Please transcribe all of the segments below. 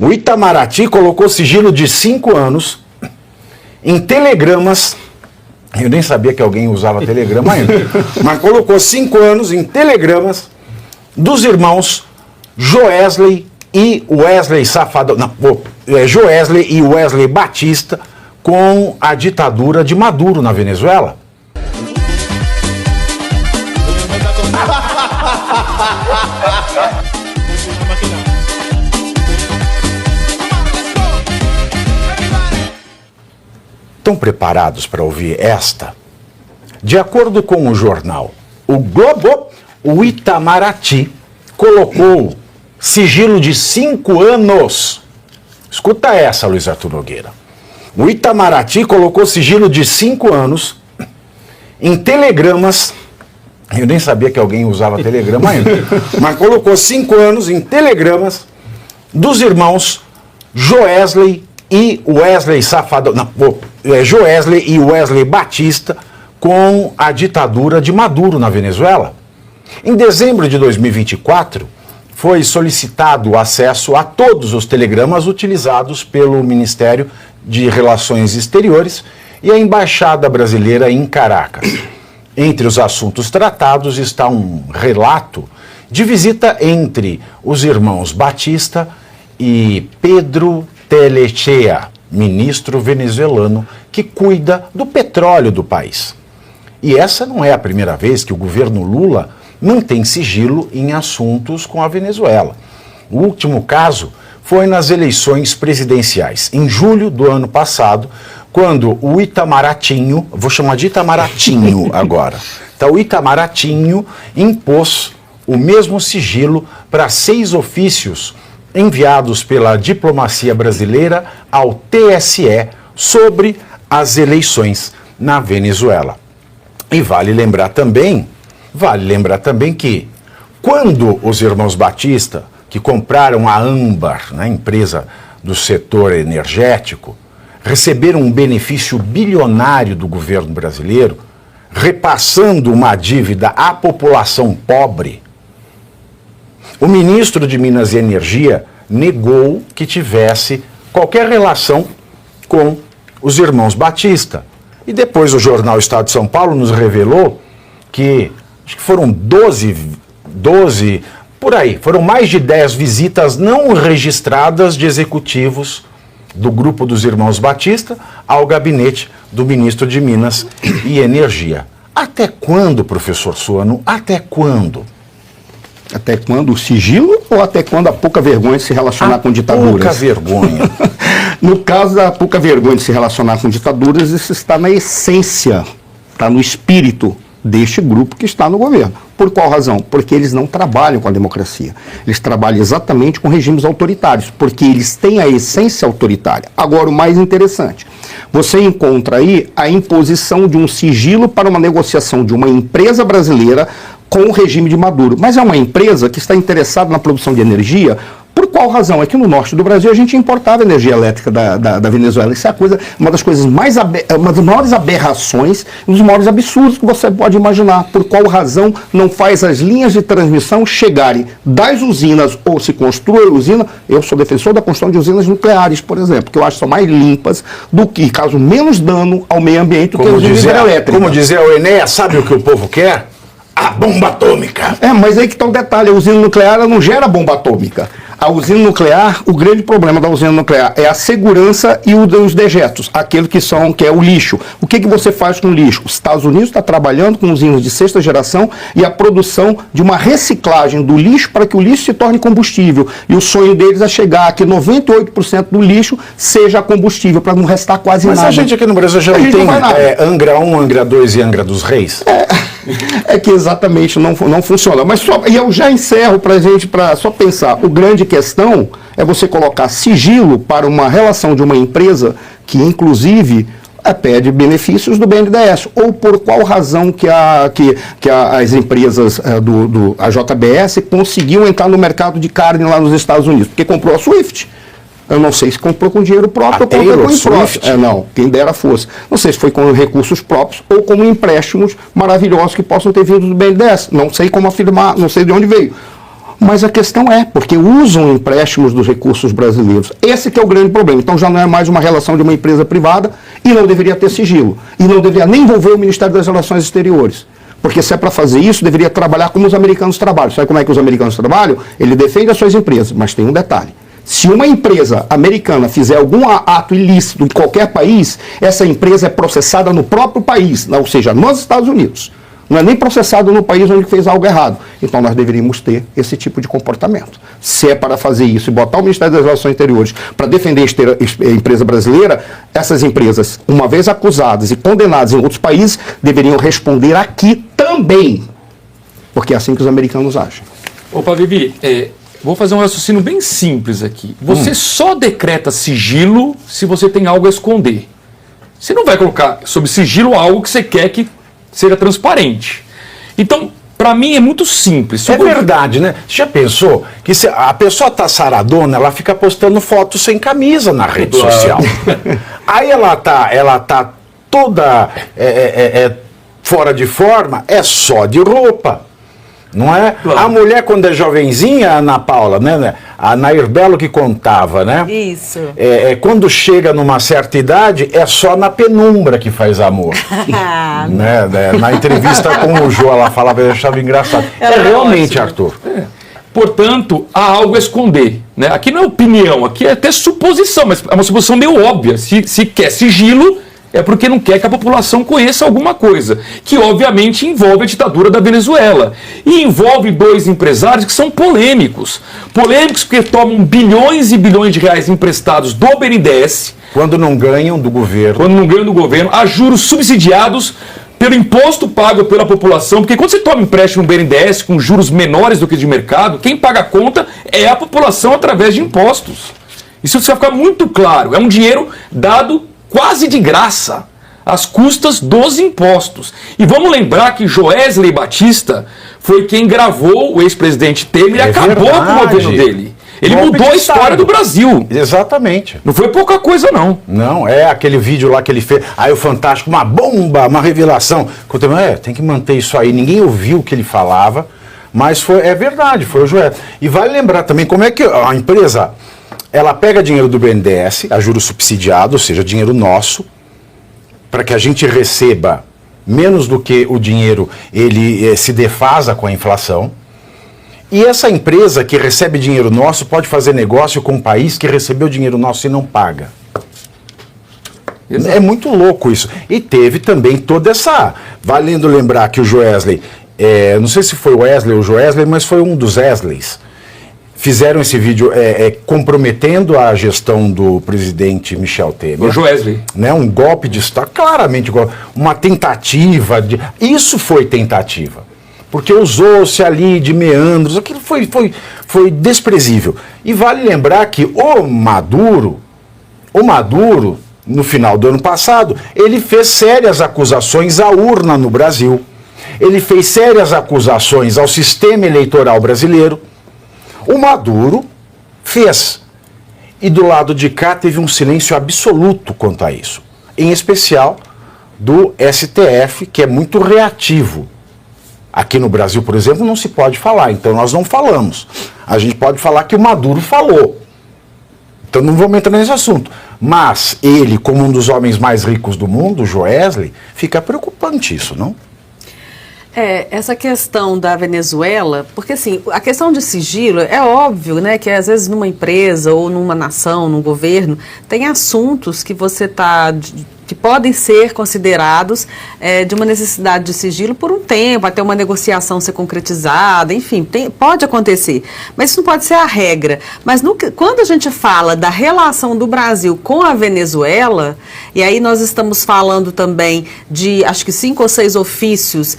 O Itamaraty colocou sigilo de 5 anos em telegramas. Eu nem sabia que alguém usava telegrama ainda. Mas colocou 5 anos em telegramas dos irmãos Joesley e Wesley Safadão. Não, Joesley e Wesley Batista com a ditadura de Maduro na Venezuela. Estão preparados para ouvir esta? De acordo com o jornal O Globo, o Itamaraty colocou sigilo de 5 anos. Escuta essa, Luiz Arthur Nogueira. O Itamaraty colocou sigilo de 5 anos em telegramas. Eu nem sabia que alguém usava telegrama ainda. Mas colocou 5 anos em telegramas dos irmãos Joesley e Wesley Safadão. Não, Joesley e Wesley Batista com a ditadura de Maduro na Venezuela. Em dezembro de 2024, foi solicitado o acesso a todos os telegramas utilizados pelo Ministério de Relações Exteriores e a Embaixada Brasileira em Caracas. Entre os assuntos tratados está um relato de visita entre os irmãos Batista e Pedro Tellechea, ministro venezuelano que cuida do petróleo do país. E essa não é a primeira vez que o governo Lula mantém sigilo em assuntos com a Venezuela. O último caso foi nas eleições presidenciais, em julho do ano passado, quando o Itamaratinho, vou chamar de Itamaratinho agora, então o Itamaratinho impôs o mesmo sigilo para 6 ofícios enviados pela diplomacia brasileira ao TSE sobre as eleições na Venezuela. E vale lembrar também que quando os irmãos Batista, que compraram a Âmbar, né, empresa do setor energético, receberam um benefício bilionário do governo brasileiro, repassando uma dívida à população pobre, o ministro de Minas e Energia negou que tivesse qualquer relação com os irmãos Batista. E depois o jornal Estado de São Paulo nos revelou que, acho que foram 12, por aí, foram mais de 10 visitas não registradas de executivos do grupo dos irmãos Batista ao gabinete do ministro de Minas e Energia. Até quando, professor Suano? Até quando? Até quando o sigilo ou até quando a pouca vergonha de se relacionar com ditaduras? Pouca vergonha. No caso da pouca vergonha de se relacionar com ditaduras, isso está na essência, está no espírito deste grupo que está no governo. Por qual razão? Porque eles não trabalham com a democracia. Eles trabalham exatamente com regimes autoritários, porque eles têm a essência autoritária. Agora, o mais interessante, você encontra aí a imposição de um sigilo para uma negociação de uma empresa brasileira com o regime de Maduro. Mas é uma empresa que está interessada na produção de energia. Por qual razão? É que no norte do Brasil a gente importava energia elétrica da Venezuela. Isso é uma das coisas uma das maiores aberrações, um dos maiores absurdos que você pode imaginar. Por qual razão não faz as linhas de transmissão chegarem das usinas ou se constrói usina? Eu sou defensor da construção de usinas nucleares, por exemplo, que eu acho que são mais limpas do que causam menos dano ao meio ambiente do que as usinas hidrelétricas. Como dizia o Enéas, sabe o que o povo quer? A bomba atômica. Mas aí que está o detalhe, a usina nuclear ela não gera bomba atômica. A usina nuclear, o grande problema da usina nuclear é a segurança e os dejetos, aquele que é o lixo. O que você faz com o lixo? Os Estados Unidos está trabalhando com usinas de 6ª geração e a produção de uma reciclagem do lixo para que o lixo se torne combustível. E o sonho deles é chegar a que 98% do lixo seja combustível, para não restar quase nada. Mas a gente aqui no Brasil já não tem Angra 1, Angra 2 e Angra dos Reis? É que exatamente não funciona. Mas e eu já encerro para a gente, para só pensar, o grande questão é você colocar sigilo para uma relação de uma empresa que, inclusive, pede benefícios do BNDES. Ou por qual razão que as empresas a JBS conseguiu entrar no mercado de carne lá nos Estados Unidos? Porque comprou a Swift. Eu não sei se comprou com dinheiro próprio ou comprou com empréstimo. Não, quem dera fosse. Não sei se foi com recursos próprios ou com empréstimos maravilhosos que possam ter vindo do BNDES. Não sei como afirmar, não sei de onde veio. Mas a questão é, porque usam empréstimos dos recursos brasileiros. Esse que é o grande problema. Então já não é mais uma relação de uma empresa privada e não deveria ter sigilo. E não deveria nem envolver o Ministério das Relações Exteriores. Porque se é para fazer isso, deveria trabalhar como os americanos trabalham. Sabe como é que os americanos trabalham? Ele defende as suas empresas, mas tem um detalhe. Se uma empresa americana fizer algum ato ilícito em qualquer país, essa empresa é processada no próprio país, ou seja, nos Estados Unidos. Não é nem processado no país onde fez algo errado. Então nós deveríamos ter esse tipo de comportamento. Se é para fazer isso e botar o Ministério das Relações Exteriores para defender a empresa brasileira, essas empresas, uma vez acusadas e condenadas em outros países, deveriam responder aqui também. Porque é assim que os americanos agem. Opa, Vivi, vou fazer um raciocínio bem simples aqui. Você só decreta sigilo se você tem algo a esconder. Você não vai colocar sob sigilo algo que você quer que seja transparente. Então, para mim é muito simples. É verdade, né? Você já pensou que se a pessoa tá saradona, ela fica postando fotos sem camisa na rede social. Aí ela tá toda fora de forma, é só de roupa. Não é? Claro. A mulher, quando é jovenzinha, a Ana Paula, né? A Nair Belo que contava, né? Isso. Quando chega numa certa idade, é só na penumbra que faz amor. né? Na entrevista com o Jô, ela falava, eu achava engraçado. Realmente, Arthur. Portanto, há algo a esconder. Né? Aqui não é opinião, aqui é até suposição, mas é uma suposição meio óbvia. Se quer sigilo, é porque não quer que a população conheça alguma coisa, que obviamente envolve a ditadura da Venezuela. E envolve dois empresários que são polêmicos. Polêmicos porque tomam bilhões e bilhões de reais emprestados do BNDES. Quando não ganham do governo. Quando não ganham do governo, a juros subsidiados pelo imposto pago pela população. Porque quando você toma empréstimo no BNDES com juros menores do que de mercado, quem paga a conta é a população através de impostos. Isso precisa ficar muito claro. É um dinheiro dado quase de graça, às custas dos impostos. E vamos lembrar que Joesley Batista foi quem gravou o ex-presidente Temer e acabou com o governo dele. Ele mudou a história do Brasil. Exatamente. Não foi pouca coisa, não. Não, é aquele vídeo lá que ele fez. Aí o Fantástico, uma bomba, uma revelação. Tem que manter isso aí. Ninguém ouviu o que ele falava, mas é verdade, foi o Joesley. E vale lembrar também como é que a empresa... Ela pega dinheiro do BNDES, a juros subsidiado, ou seja, dinheiro nosso, para que a gente receba menos do que o dinheiro ele se defasa com a inflação. E essa empresa que recebe dinheiro nosso pode fazer negócio com um país que recebeu dinheiro nosso e não paga. Exato. É muito louco isso. E teve também toda essa... Valendo lembrar que o Joesley, não sei se foi o Wesley ou o Joesley, mas foi um dos Wesleys. Fizeram esse vídeo comprometendo a gestão do presidente Michel Temer. O Joesley. Né, um golpe de Estado, claramente, uma tentativa de... Isso foi tentativa. Porque usou-se ali de meandros, aquilo foi desprezível. E vale lembrar que o Maduro, no final do ano passado, ele fez sérias acusações à urna no Brasil. Ele fez sérias acusações ao sistema eleitoral brasileiro. O Maduro fez. E do lado de cá teve um silêncio absoluto quanto a isso. Em especial do STF, que é muito reativo. Aqui no Brasil, por exemplo, não se pode falar, então nós não falamos. A gente pode falar que o Maduro falou. Então não vamos entrar nesse assunto. Mas ele, como um dos homens mais ricos do mundo, Joesley, fica preocupante isso, não? Essa questão da Venezuela, porque assim, a questão de sigilo, é óbvio, né, que às vezes numa empresa ou numa nação, num governo, tem assuntos que você que podem ser considerados de uma necessidade de sigilo por um tempo, até uma negociação ser concretizada, enfim, pode acontecer. Mas isso não pode ser a regra. Mas quando a gente fala da relação do Brasil com a Venezuela, e aí nós estamos falando também de, acho que 5 ou 6 ofícios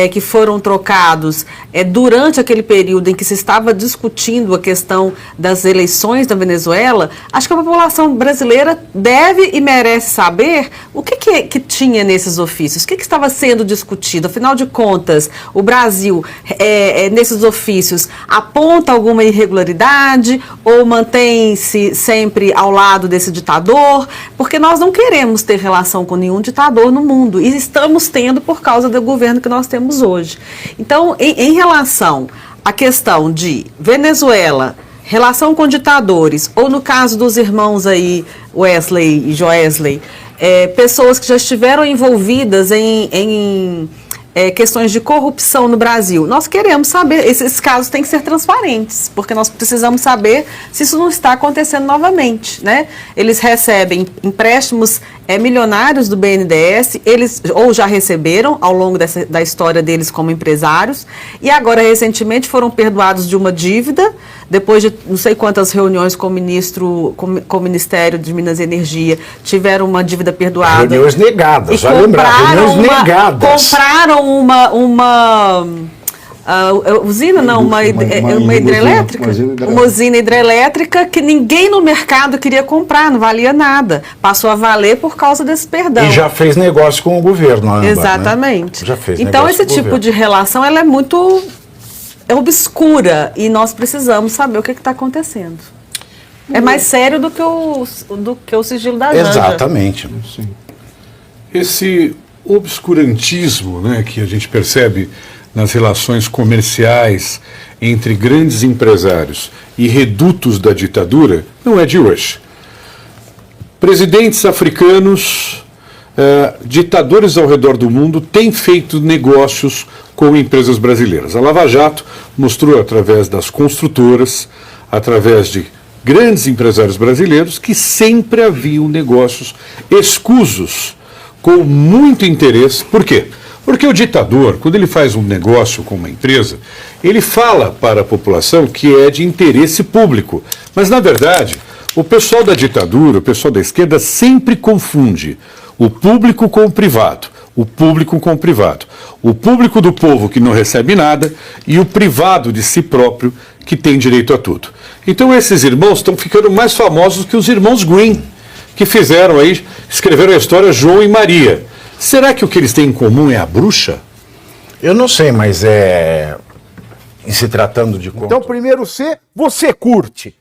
que foram trocados durante aquele período em que se estava discutindo a questão das eleições da Venezuela, acho que a população brasileira deve e merece saber o que tinha nesses ofícios, o que estava sendo discutido. Afinal de contas, o Brasil, nesses ofícios, aponta alguma irregularidade ou mantém-se sempre ao lado desse ditador? Porque nós não queremos ter relação com nenhum ditador no mundo e estamos tendo por causa do governo que nós temos hoje. Então, em relação a questão de Venezuela, relação com ditadores, ou no caso dos irmãos aí, Wesley e Joesley, pessoas que já estiveram envolvidas em questões de corrupção no Brasil. Nós queremos saber, esses casos têm que ser transparentes, porque nós precisamos saber se isso não está acontecendo novamente, né? Eles recebem empréstimos milionários do BNDES, eles ou já receberam ao longo da história deles como empresários, e agora recentemente foram perdoados de uma dívida, depois de não sei quantas reuniões com o Ministério de Minas e Energia, tiveram uma dívida perdoada. Reuniões negadas, vai lembrar, reuniões negadas. Compraram uma usina, não, uma hidrelétrica? Uma usina hidrelétrica que ninguém no mercado queria comprar, não valia nada. Passou a valer por causa desse perdão. E já fez negócio com o governo, Âmbar, exatamente. Né? Já fez então, negócio esse com o tipo governo. de relação, ela é muito obscura e nós precisamos saber o que está acontecendo. É mais sério do que o sigilo da Janja. Exatamente. Sim. Esse obscurantismo, né, que a gente percebe nas relações comerciais entre grandes empresários e redutos da ditadura não é de hoje. Presidentes africanos, ditadores ao redor do mundo têm feito negócios com empresas brasileiras. A Lava Jato mostrou através das construtoras, através de grandes empresários brasileiros, que sempre haviam negócios escusos, com muito interesse. Por quê? Porque o ditador, quando ele faz um negócio com uma empresa, ele fala para a população que é de interesse público. Mas, na verdade, o pessoal da ditadura, o pessoal da esquerda, sempre confunde o público com o privado. O público com o privado. O público do povo que não recebe nada e o privado de si próprio que tem direito a tudo. Então esses irmãos estão ficando mais famosos que os irmãos Green, que fizeram aí, escreveram a história João e Maria. Será que o que eles têm em comum é a bruxa? Eu não sei, mas em se tratando de conto. Então, primeiro C, você curte,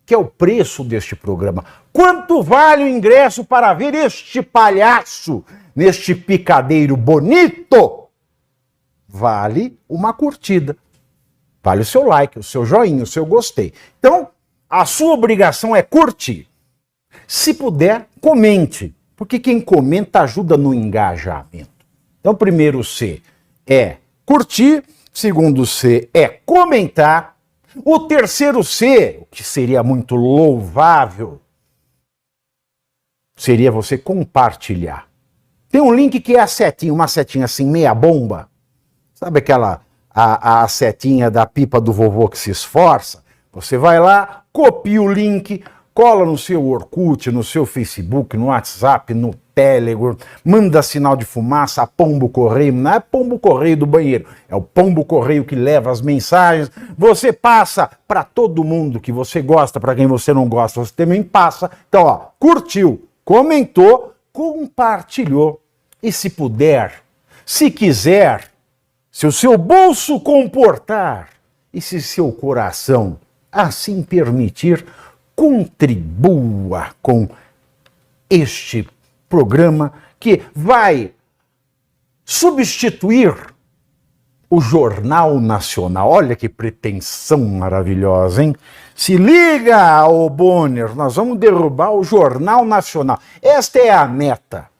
que é o preço deste programa. Quanto vale o ingresso para ver este palhaço neste picadeiro bonito? Vale uma curtida. Vale o seu like, o seu joinha, o seu gostei. Então, a sua obrigação é curtir. Se puder, comente, porque quem comenta ajuda no engajamento. Então, primeiro C é curtir, segundo C é comentar, o terceiro C, o que seria muito louvável, seria você compartilhar. Tem um link que é a setinha, uma setinha assim, meia bomba. Sabe aquela, a setinha da pipa do vovô que se esforça? Você vai lá, copia o link, cola no seu Orkut, no seu Facebook, no WhatsApp, no Telegram, manda sinal de fumaça, pombo correio, não é pombo correio do banheiro, é o pombo correio que leva as mensagens, você passa para todo mundo que você gosta, para quem você não gosta, você também passa. Então, ó, curtiu, comentou, compartilhou, e se puder, se quiser, se o seu bolso comportar, e se seu coração assim permitir, contribua com este programa que vai substituir o Jornal Nacional. Olha que pretensão maravilhosa, hein? Se liga, ô Bonner, nós vamos derrubar o Jornal Nacional. Esta é a meta.